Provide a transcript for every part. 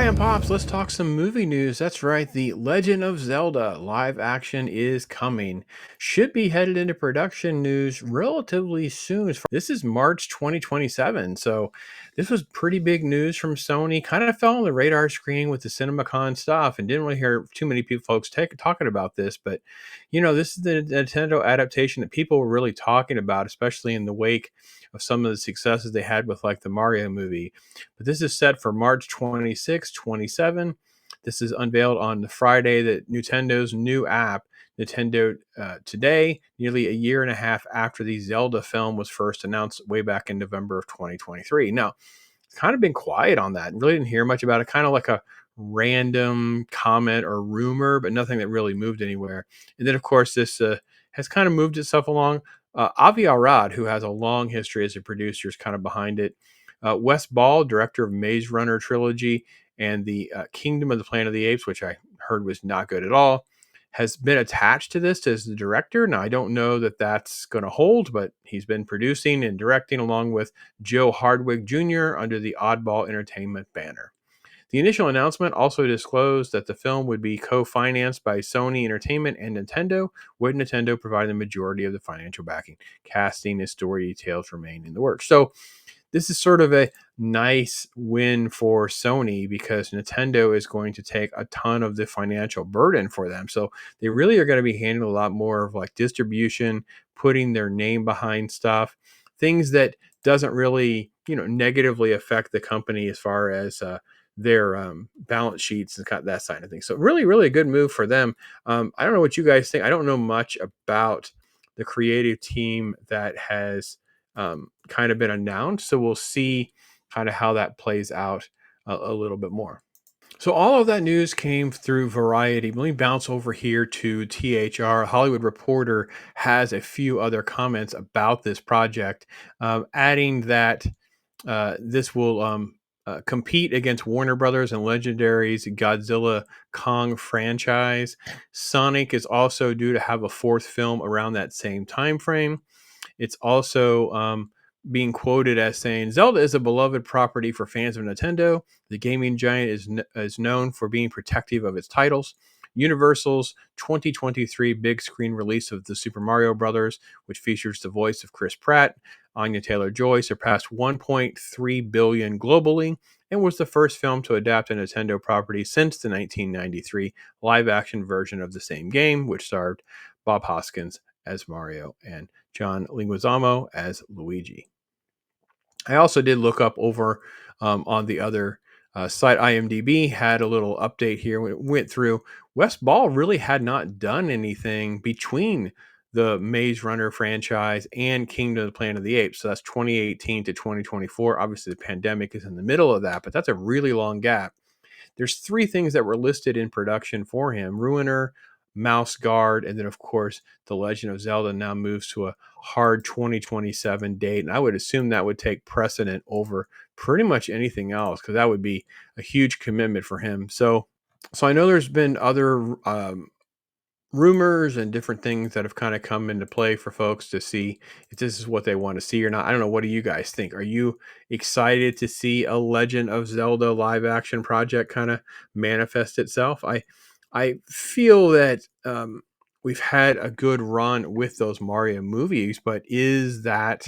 Hi, I'm Pops. Let's talk some movie news. That's right. The Legend of Zelda live action is coming. Should be headed into production news relatively soon. This is March 2027. So, this was pretty big news from Sony. Kind of fell on the radar screen with the CinemaCon stuff and didn't really hear too many people, folks talking about this. But, this is the Nintendo adaptation that people were really talking about, especially in the wake of some of the successes they had with like the Mario movie. But this is set for March 26, 27. This is unveiled on the Friday that Nintendo's new app, Nintendo Today, nearly a year and a half after the Zelda film was first announced way back in November of 2023. Now, it's kind of been quiet on that. Really didn't hear much about it. Kind of like a random comment or rumor, but nothing that really moved anywhere. And then, of course, this has kind of moved itself along. Avi Arad, who has a long history as a producer, is kind of behind it. Wes Ball, director of Maze Runner trilogy and the Kingdom of the Planet of the Apes, which I heard was not good at all, has been attached to this as the director. Now, I don't know that that's going to hold, but he's been producing and directing along with Joe Hardwick Jr. under the Oddball Entertainment banner. The initial announcement also disclosed that the film would be co-financed by Sony Entertainment and Nintendo, with Nintendo providing the majority of the financial backing. Casting and story details remain in the works. So this is sort of a nice win for Sony because Nintendo is going to take a ton of the financial burden for them. So they really are going to be handling a lot more of like distribution, putting their name behind stuff, things that doesn't really, negatively affect the company as far as their balance sheets and kind of that side of things. So really, really a good move for them. I don't know what you guys think. I don't know much about the creative team that has kind of been announced. So we'll see kind of how that plays out a little bit more. So all of that news came through Variety. Let me bounce over here to THR. Hollywood Reporter has a few other comments about this project, adding that this will compete against Warner Brothers and Legendary's Godzilla Kong franchise. Sonic is also due to have a fourth film around that same time frame. It's also being quoted as saying Zelda is a beloved property for fans of Nintendo. The gaming giant is known for being protective of its titles. Universal's 2023 big screen release of the Super Mario Brothers, which features the voice of Chris Pratt, Anya Taylor-Joy, surpassed 1.3 billion globally and was the first film to adapt a Nintendo property since the 1993 live-action version of the same game, which starred Bob Hoskins as Mario and John Leguizamo as Luigi. I also did look up over on the other site. IMDb had a little update here when it went through. Wes Ball really had not done anything between the Maze Runner franchise and Kingdom of the Planet of the Apes. So that's 2018 to 2024. Obviously, the pandemic is in the middle of that, but that's a really long gap. There's three things that were listed in production for him: Ruiner, Mouse Guard, and then of course the Legend of Zelda now moves to a hard 2027 date. And I would assume that would take precedent over pretty much anything else because that would be a huge commitment for him. So I know there's been other rumors and different things that have kind of come into play for folks to see if this is what they want to see or not. I don't know. What do you guys think? Are you excited to see a Legend of Zelda live action project kind of manifest itself? I feel that we've had a good run with those Mario movies, but is that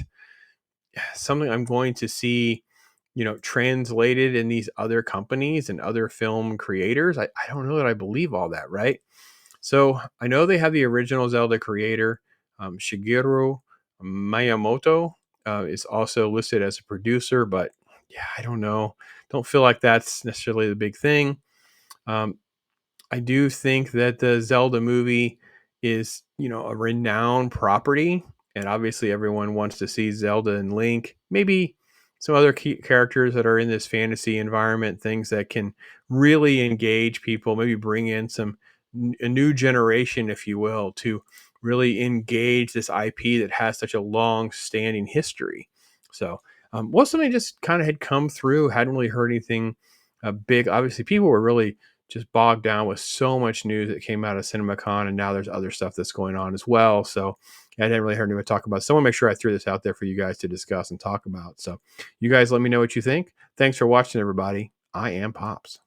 something I'm going to see, translated in these other companies and other film creators? I don't know that I believe all that, right? So I know they have the original Zelda creator, Shigeru Miyamoto, is also listed as a producer, but yeah, I don't know. Don't feel like that's necessarily the big thing. Um, I do think that the Zelda movie is, a renowned property, and obviously everyone wants to see Zelda and Link. Maybe some other key characters that are in this fantasy environment, things that can really engage people. Maybe bring in a new generation, if you will, to really engage this IP that has such a long-standing history. So, was something just kind of had come through. Hadn't really heard anything big. Obviously, people were really just bogged down with so much news that came out of CinemaCon, and now there's other stuff that's going on as well. So I didn't really hear anyone talk about it. So I want to make sure I threw this out there for you guys to discuss and talk about. So you guys let me know what you think. Thanks for watching, everybody. I am Pops.